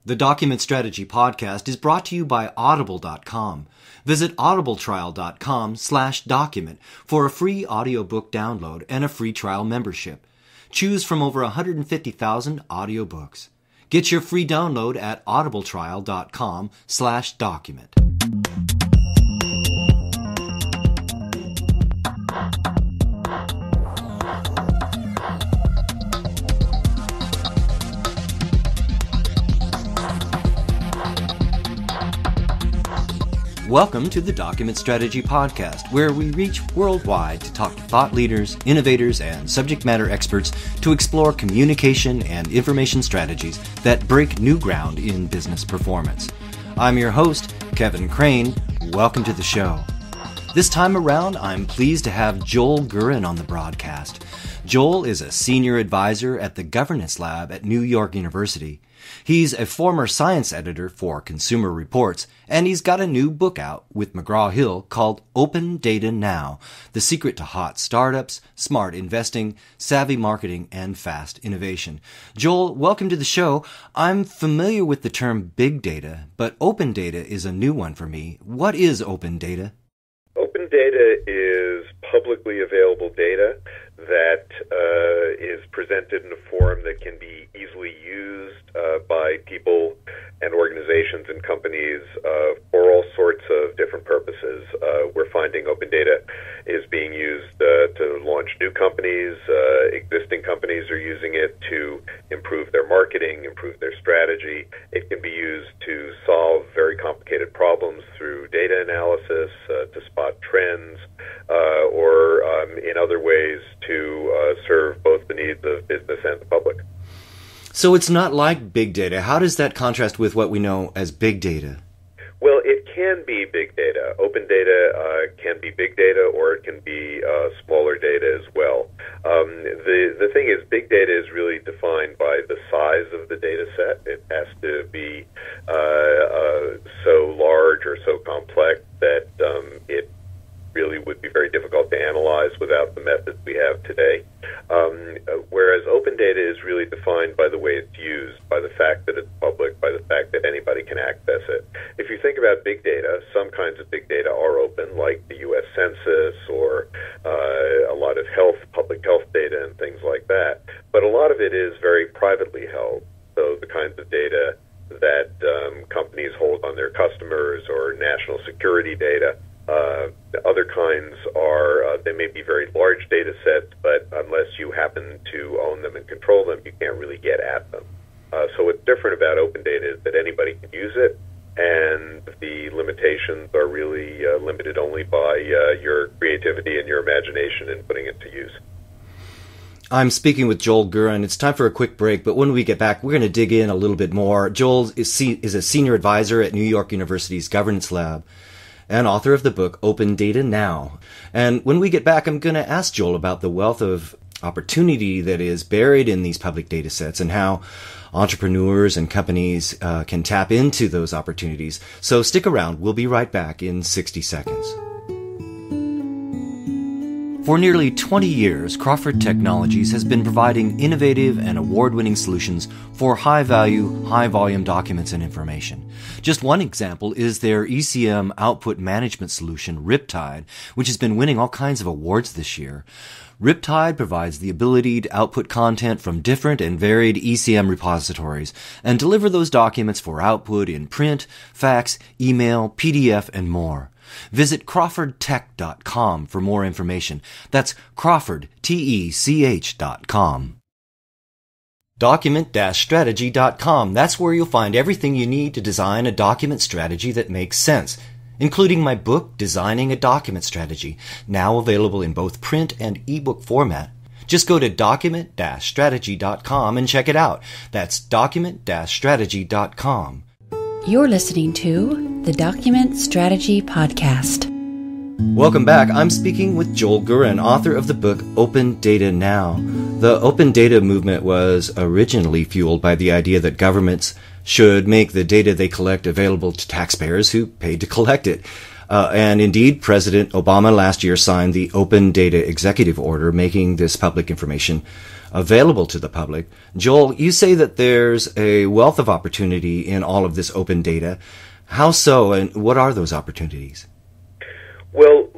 The Document Strategy Podcast is brought to you by Audible.com. Visit audibletrial.com/document for a free audiobook download and a free trial membership. Choose from over 150,000 audiobooks. Get your free download at audibletrial.com/document. Welcome to the Document Strategy Podcast, where we reach worldwide to talk to thought leaders, innovators, and subject matter experts to explore communication and information strategies that break new ground in business performance. I'm your host, Kevin Crane. Welcome to the show. This time around, I'm pleased to have Joel Gurin on the broadcast. Joel is a senior advisor at the Governance Lab at New York University. He's a former science editor for Consumer Reports, and he's got a new book out with McGraw-Hill called Open Data Now, The Secret to Hot Startups, Smart Investing, Savvy Marketing, and Fast Innovation. Joel, welcome to the show. I'm familiar with the term big data, but open data is a new one for me. What is open data? Open data is publicly available data that is presented in a form that can be easily used by people and organizations and companies for all sorts of different purposes. We're finding open data is being used to launch new companies. Existing companies are using it to improve their marketing, improve their strategy. It can be used to solve very complicated problems through data analysis, to spot trends, or in other ways to serve both the needs of business and the public. So it's not like big data. How does that contrast with what we know as big data? Well, it can be big data. Open data can be big data, or it can be smaller data as well. The thing is, big data is really defined by the size of the data set. It has to be so large or so complex that it really would be very difficult to analyze without the methods we have today. Whereas open data is really defined by the way it's used, by the fact that it's public, by the fact that anybody can access it. If you think about big data, some kinds of big data are open, like the U.S. Census or a lot of public health data and things like that. But a lot of it is very privately held. So the kinds of data that companies hold on their customers or national security data. Other kinds are, they may be very large data sets, but unless you happen to own them and control them, you can't really get at them. So what's different about open data is that anybody can use it, and the limitations are really limited only by your creativity and your imagination in putting it to use. I'm speaking with Joel Gurin. It's time for a quick break, but when we get back, we're going to dig in a little bit more. Joel is a senior advisor at New York University's Governance Lab and author of the book Open Data Now. And when we get back, I'm going to ask Joel about the wealth of opportunity that is buried in these public data sets and how entrepreneurs and companies can tap into those opportunities. So stick around. We'll be right back in 60 seconds. For nearly 20 years, Crawford Technologies has been providing innovative and award-winning solutions for high-value, high-volume documents and information. Just one example is their ECM output management solution, Riptide, which has been winning all kinds of awards this year. Riptide provides the ability to output content from different and varied ECM repositories and deliver those documents for output in print, fax, email, PDF, and more. Visit crawfordtech.com for more information. That's Crawford, Tech.com. Document-strategy.com. That's where you'll find everything you need to design a document strategy that makes sense, including my book, Designing a Document Strategy, now available in both print and ebook format. Just go to document-strategy.com and check it out. That's document-strategy.com. You're listening to the Document Strategy Podcast. Welcome back. I'm speaking with Joel Gurin, author of the book Open Data Now. The open data movement was originally fueled by the idea that governments should make the data they collect available to taxpayers who paid to collect it. And indeed, President Obama last year signed the Open Data Executive Order, making this public information available to the public. Joel, you say that there's a wealth of opportunity in all of this open data. How so, and what are those opportunities? Well,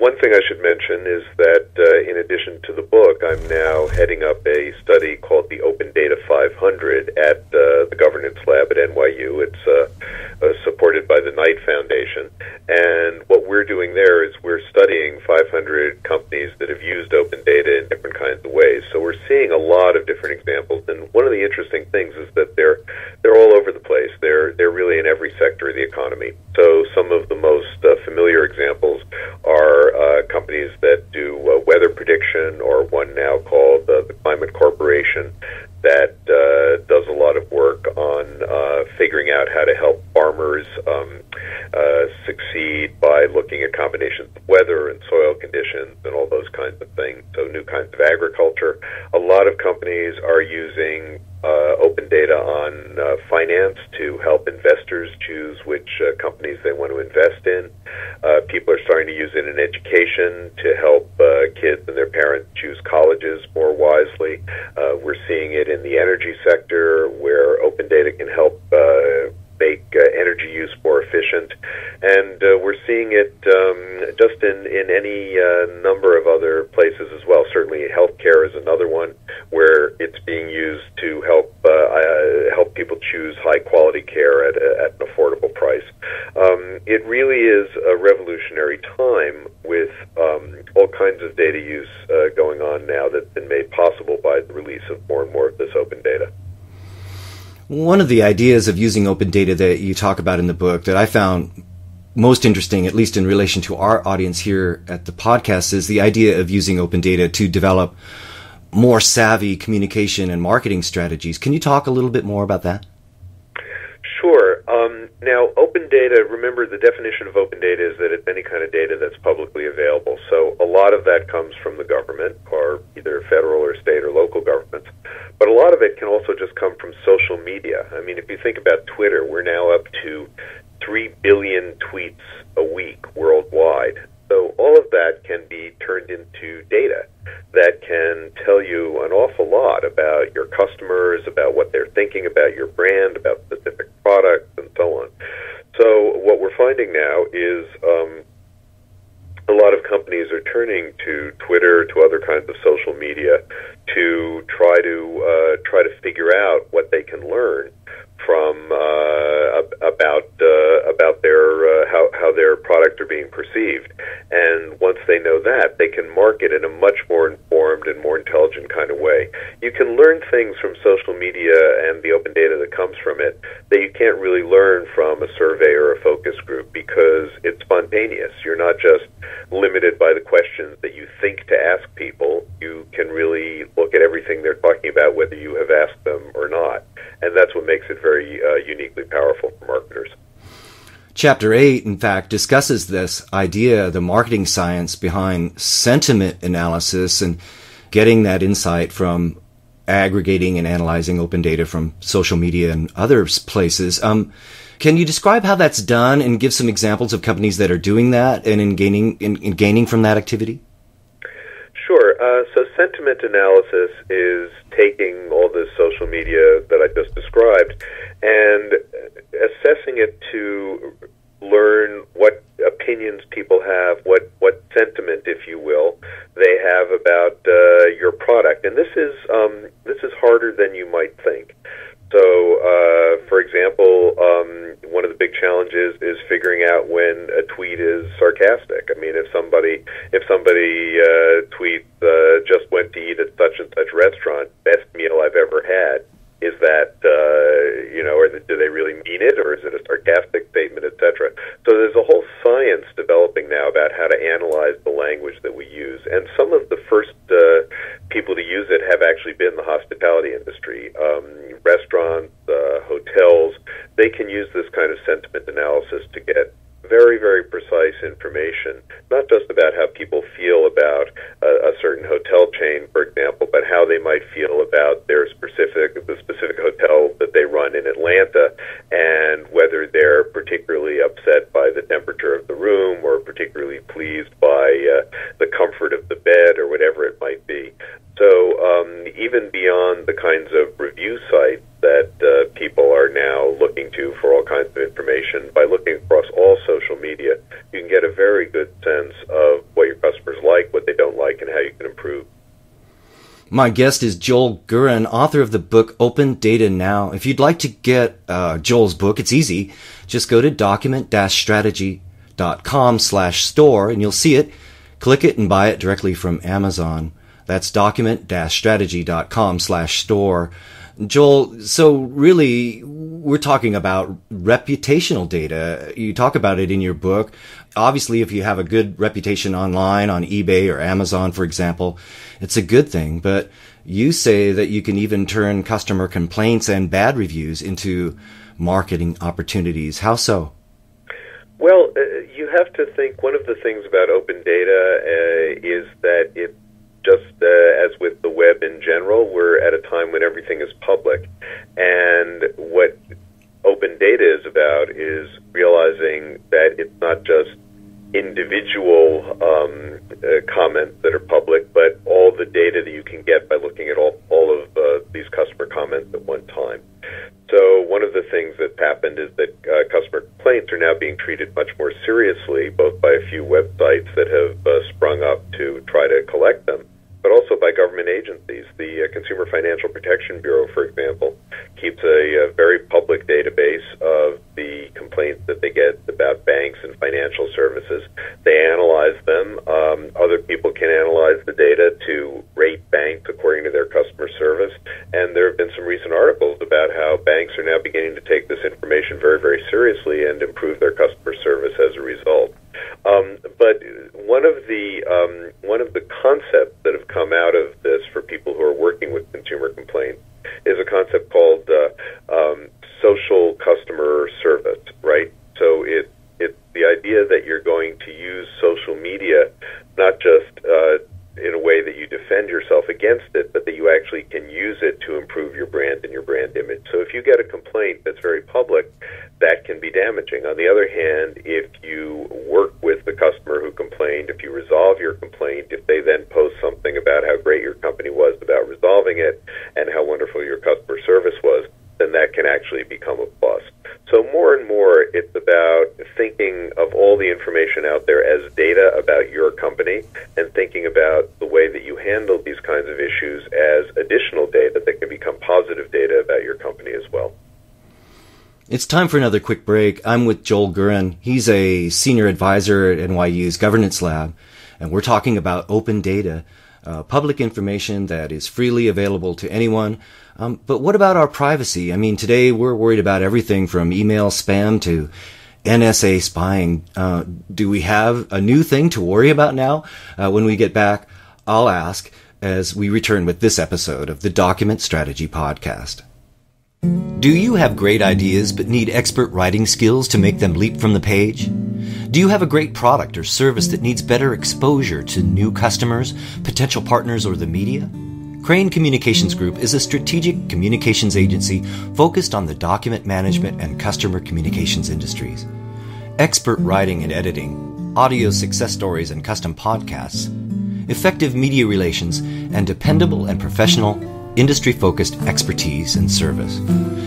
one thing I should mention is that in addition to the book, I'm now heading up a study called the Open Data 500 at the Governance Lab at NYU. It's supported by the Knight Foundation. And what we're doing there is we're studying 500 companies that have used open data in different kinds of ways. So we're seeing a lot of different examples. And one of the interesting things is that they're all over the place. They're really in every sector of the economy. So some of the most familiar examples are companies that do weather prediction, or one now called the Climate Corporation that does a lot of work on figuring out how to help farmers succeed by looking at combinations of weather and soil conditions and all those kinds of things, so new kinds of agriculture. A lot of companies are using open data on finance to help investors choose which companies they want to invest in. People are starting to use it in education to help kids and their parents choose colleges more wisely. We're seeing it in the energy sector, where open data can help make energy use more efficient. And we're seeing it just in any number of other places as well. Certainly healthcare is another one where it's being used to help people choose high-quality care at an affordable price. It really is a revolutionary time with all kinds of data use going on now that's been made possible by the release of more and more of this open data. One of the ideas of using open data that you talk about in the book that I found most interesting, at least in relation to our audience here at the podcast, is the idea of using open data to develop more savvy communication and marketing strategies. Can you talk a little bit more about that? Sure. Now, open data, remember the definition of open data is that it's any kind of data that's publicly available. So a lot of that comes from the government, or either federal or state or local governments. But a lot of it can also just come from social media. I mean, if you think about Twitter, we're now up to 3 billion tweets a week worldwide. So all of that can be turned into data that can tell you an awful lot about your customers, about what they're thinking about your brand, about specific products, and so on. So what we're finding now is a lot of companies are turning to Twitter, to other kinds of social media, to try to figure out what they can learn from about their how their products are being perceived. And once they know that, they can market in a much more informed and more intelligent kind of way. You can learn things from social media and the open data that comes from it that you can't really learn from a survey or a focus group, because it's spontaneous. You're not just limited by the questions that you think to ask people. You can really look at everything they're talking about, whether you have asked them or not. And that's what makes it very uniquely powerful for marketers. Chapter 8, in fact, discusses this idea, the marketing science behind sentiment analysis and getting that insight from aggregating and analyzing open data from social media and other places. Can you describe how that's done and give some examples of companies that are doing that and in gaining from that activity? Sure. So sentiment analysis is taking all this social media that I just described and assessing it to learn what opinions people have, what sentiment, if you will, they have about your product. And this is harder than you might think. So, for example, one of the big challenges is figuring out when a tweet is sarcastic. I mean, if somebody tweets, just went to eat at such and such restaurant, best meal I've ever had, is that, or do they really mean it, or is it a sarcastic statement, etc.? So there's a whole science developing now about how to analyze the language that we use. And some of the first people to use it have actually been the hospitality industry. Restaurants, hotels, they can use this kind of sentiment analysis to get very, very precise information, not just about how people feel about a certain hotel chain, for example, but how they might feel about the specific hotel that they run in Atlanta, and whether they're particularly upset by the temperature of the room or particularly pleased by the comfort of the bed or whatever it might be. So Even beyond the kinds of review sites that people are now looking to for all kinds of information, by looking across all social media, you can get a very good sense of what your customers like, what they don't like, and how you can improve. My guest is Joel Gurin, author of the book Open Data Now. If you'd like to get Joel's book, it's easy. Just go to document-strategy.com/store and you'll see it. Click it and buy it directly from Amazon. That's document-strategy.com/store. Joel, so really, we're talking about reputational data. You talk about it in your book. Obviously, if you have a good reputation online on eBay or Amazon, for example, it's a good thing. But you say that you can even turn customer complaints and bad reviews into marketing opportunities. How so? Well, you have to think one of the things about open data is that it just as with the web in general, we're at a time when everything is public. And what open data is about is realizing that it's not just individual comments that are public, but all the data that you can get by looking at all of these customer comments at one time. So one of the things that's happened is that customer complaints are now being treated much more seriously, both by a few websites that have sprung up to try to collect them, but also by government agencies. The Consumer Financial Protection Bureau, for example, keeps a very public database of the complaints that they get about banks and financial services. They analyze them. Other people can analyze the data to rate banks according to their customer service. And there have been some recent articles about how banks are now beginning to take this information very, very seriously and improve their customer service as a result. But one of the concepts that have come out of this for people who are working with consumer complaints is a concept called social customer service, right? So it's the idea that you're going to use social media not just in a way that you defend yourself against it, but that you actually can use it to improve your brand and your brand image. So if you get a complaint that's very public, that can be damaging. On the other hand, if you work with the customer who complained, if you resolve your complaint, if they then post something about how great your company was about resolving it and how wonderful your customer service was, then that can actually become a plus. So more and more, it's about thinking of all the information out there as data about your company and thinking about the way that you handle these kinds of issues as additional data that can become positive data about your company as well. It's time for another quick break. I'm with Joel Gurin. He's a senior advisor at NYU's Governance Lab, and we're talking about open data, public information that is freely available to anyone. But what about our privacy? I mean, today we're worried about everything from email spam to NSA spying. Do we have a new thing to worry about now? When we get back, I'll ask as we return with this episode of the Document Strategy Podcast. Do you have great ideas but need expert writing skills to make them leap from the page? Do you have a great product or service that needs better exposure to new customers, potential partners, or the media? Crane Communications Group is a strategic communications agency focused on the document management and customer communications industries. Expert writing and editing, audio success stories and custom podcasts, effective media relations, and dependable and professional industry-focused expertise and service.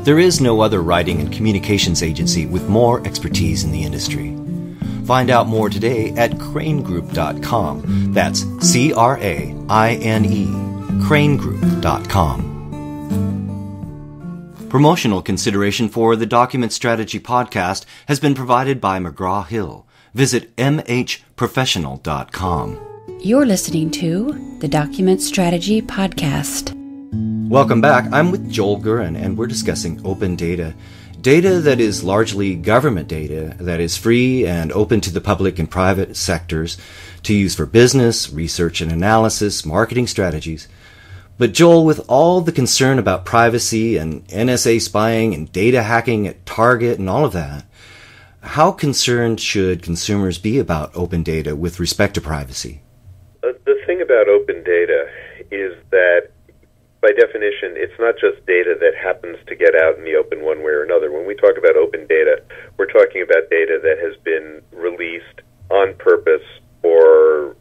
There is no other writing and communications agency with more expertise in the industry. Find out more today at cranegroup.com. That's CRAINE, cranegroup.com. Promotional consideration for the Document Strategy Podcast has been provided by McGraw-Hill. Visit mhprofessional.com. You're listening to the Document Strategy Podcast. Welcome back. I'm with Joel Gurin, and we're discussing open data. Data that is largely government data that is free and open to the public and private sectors to use for business, research and analysis, marketing strategies. But Joel, with all the concern about privacy and NSA spying and data hacking at Target and all of that, how concerned should consumers be about open data with respect to privacy? The thing about open data is that by definition, it's not just data that happens to get out in the open one way or another. When we talk about open data, we're talking about data that has been released on purpose for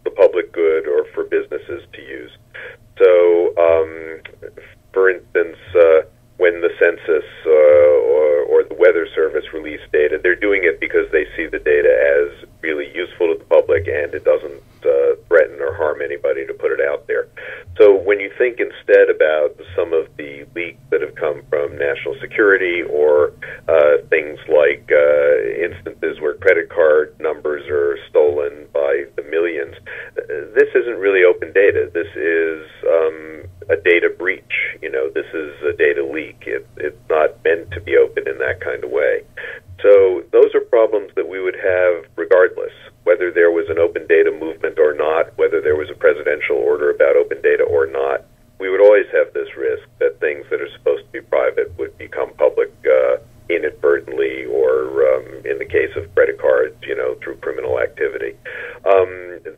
the public good or for businesses to use. So, for instance, when the census or the Weather Service release data, they're doing it because they see the data as really useful to the public and it doesn't threaten or harm anybody to put it out there. So when you think instead about some of the leaks that have come from national security or things like instances where credit card numbers are stolen by the millions, this isn't really open data. This is a data breach. This is a data leak. It's not meant to be open in that kind of way. So those are problems that we would have regardless, whether there was an open data movement or not, whether there was a presidential order about open data or not. We would always have this risk that things that are supposed to be private would become public inadvertently, or in the case of credit cards, through criminal activity.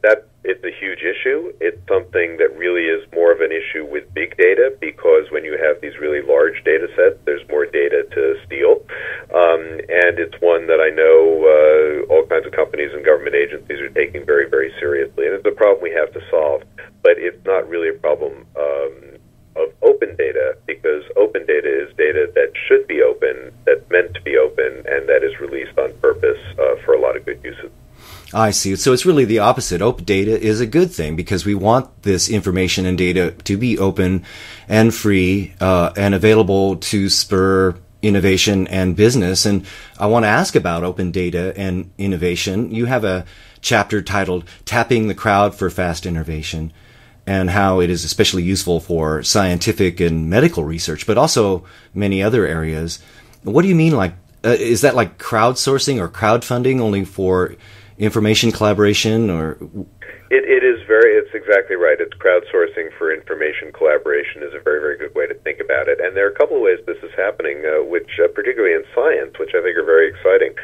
That it's a huge issue. It's something that really is more of an issue with big data, because when you have these really large data sets, there's more data to steal. And it's one that I know all kinds of companies and government agencies are taking very, very seriously. And it's a problem we have to solve, but it's not really a problem of open data, because open data is data that should be open, that's meant to be open, and that is released on purpose for a lot of good uses. I see. So it's really the opposite. Open data is a good thing because we want this information and data to be open and free and available to spur innovation and business. And I want to ask about open data and innovation. You have a chapter titled Tapping the Crowd for Fast Innovation, and how it is especially useful for scientific and medical research, but also many other areas. What do you mean? Is that like crowdsourcing or crowdfunding only for information collaboration, or? It's exactly right. It's crowdsourcing for information collaboration is a very, very good way to think about it. And there are a couple of ways this is happening, which particularly in science, which I think are very exciting.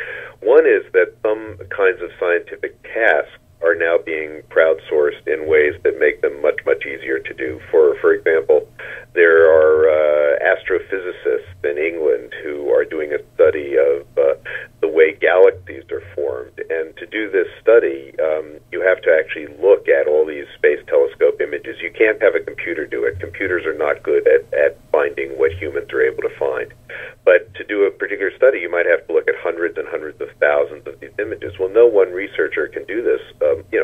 One is that some kinds of scientific tasks are now being crowdsourced in ways that make them much, much easier to do. For example, there are astrophysicists in England who are doing a study of the way galaxies are formed. And to do this study, you have to actually look at all these space telescope images. You can't have a computer do it. Computers are not good at finding what humans are able to find. But to do a particular study, you might have to look at hundreds and hundreds of thousands of these images. Well, no one researcher can do this,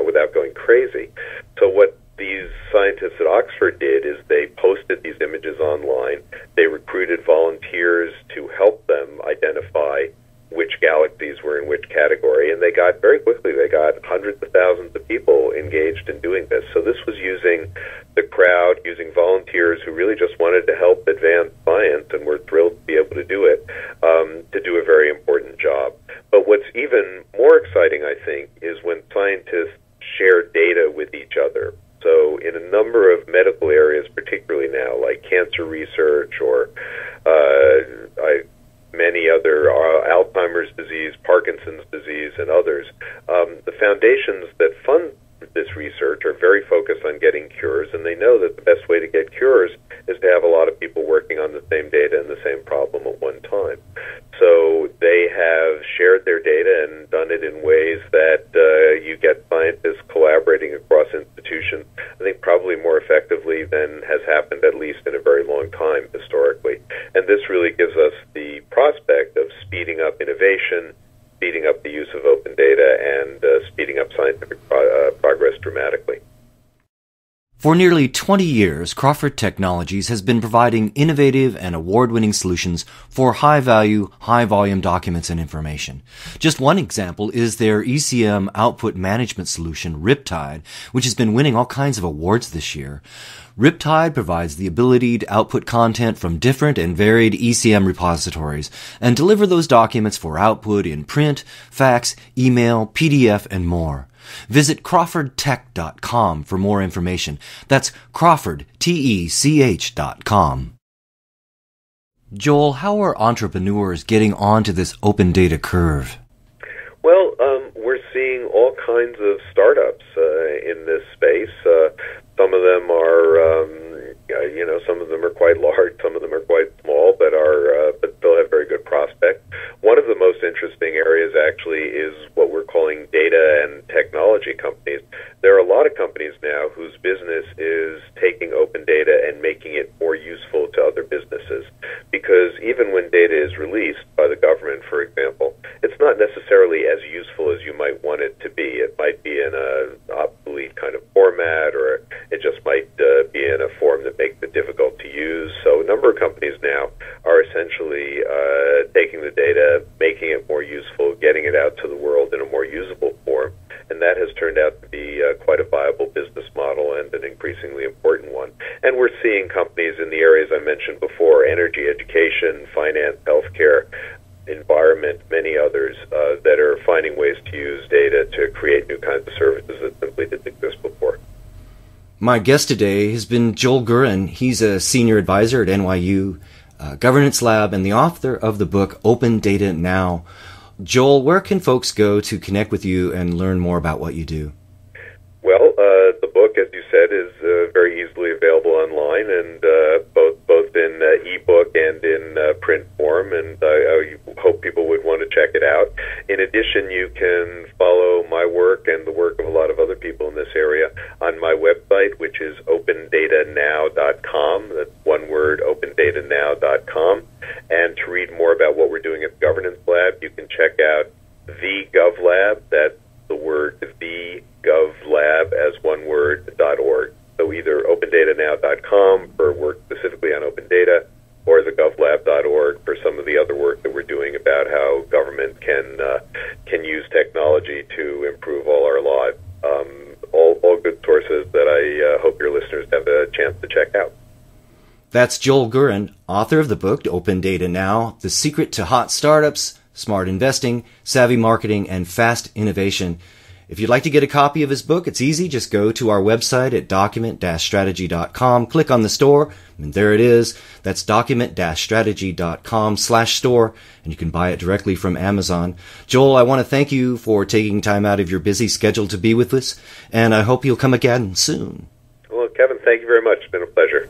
without going crazy. So what these scientists at Oxford did is they posted these images online. They recruited volunteers to help them identify which galaxies were in which category, and they got hundreds of thousands of people engaged in doing this. So this was using the crowd, using volunteers who really just wanted to help advance science and were thrilled to be able to do it, to do a very important job. But what's even more exciting, I think, is when scientists share data with each other. So in a number of medical areas, particularly now, like cancer research or many other Alzheimer's disease, Parkinson's disease, and others, the foundations that fund this research are very focused on getting cures, and they know that the best way to get cures is to have a lot of people working on the same data and the same problem at one time. So they have shared their data and done it in ways that you get scientists collaborating across institutions, I think probably more effectively than has happened at least in a very long time historically. And this really gives us the prospect of speeding up innovation, speeding up the use of open data, and speeding up scientific progress dramatically. For nearly 20 years, Crawford Technologies has been providing innovative and award-winning solutions for high-value, high-volume documents and information. Just one example is their ECM output management solution, Riptide, which has been winning all kinds of awards this year. Riptide provides the ability to output content from different and varied ECM repositories and deliver those documents for output in print, fax, email, PDF, and more. Visit CrawfordTech.com for more information. That's Crawford, TECH.com. Joel, how are entrepreneurs getting onto this open data curve? Well, we're seeing all kinds of startups in this space. Some of them are, some of them are quite large, some of them are quite small, but still have very good prospects. One of the most interesting areas actually is what we're calling data and technology companies. There are a lot of companies now whose business is taking open data and making it more useful to other businesses. Because even when data is released by the government, for example, it's not necessarily as useful as you might want it to be. It might be in an obsolete kind of format, or it just might be in a form that makes it difficult to use. So a number of companies now are essentially taking the data, making it more useful, getting it out to the world in a more usable form. And that has turned out to be quite a viable business model and an increasingly important one. And we're seeing companies in the areas I mentioned before: energy, education, finance, healthcare, environment, many others that are finding ways to use data to create new kinds of services that simply didn't exist before. My guest today has been Joel Gurin. He's a senior advisor at NYU Governance Lab and the author of the book Open Data Now. Joel, where can folks go to connect with you and learn more about what you do? Well, the book, as you said, is very easily available online, and both in ebook and in print form, and I hope people would want to check it out. In addition, you can follow my work and the work of a lot of other people in this area on my website, which is opendatanow.com. That's one word, opendatanow.com. And to read more about what we're doing at the Governance Lab, you can check out the GovLab. That's the word the GovLab as one word .org. So either opendatanow.com for work specifically on open data, or the govlab.org for some of the other work that we're doing about how government can use technology to improve all our lives. All good sources that I hope your listeners have a chance to check out. That's Joel Gurin, author of the book Open Data Now: The Secret to Hot Startups, Smart Investing, Savvy Marketing, and Fast Innovation. If you'd like to get a copy of his book, it's easy. Just go to our website at document-strategy.com, click on the store, and there it is. That's document-strategy.com/store, and you can buy it directly from Amazon. Joel, I want to thank you for taking time out of your busy schedule to be with us, and I hope you'll come again soon. Well, Kevin, thank you very much. It's been a pleasure.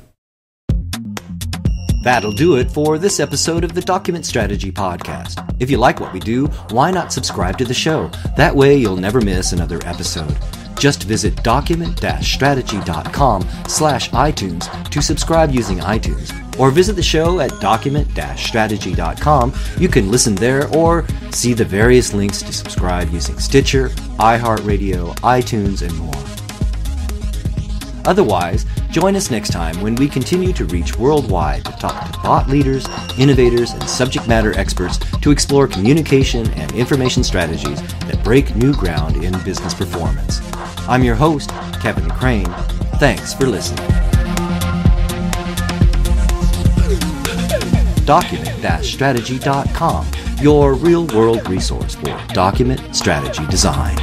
That'll do it for this episode of the Document Strategy Podcast. If you like what we do, why not subscribe to the show? That way you'll never miss another episode. Just visit document-strategy.com/iTunes to subscribe using iTunes, or visit the show at document-strategy.com. You can listen there or see the various links to subscribe using Stitcher, iHeartRadio, iTunes, and more. Otherwise, join us next time when we continue to reach worldwide to talk to thought leaders, innovators, and subject matter experts to explore communication and information strategies that break new ground in business performance. I'm your host, Kevin Crane. Thanks for listening. Document-strategy.com, your real-world resource for document strategy design.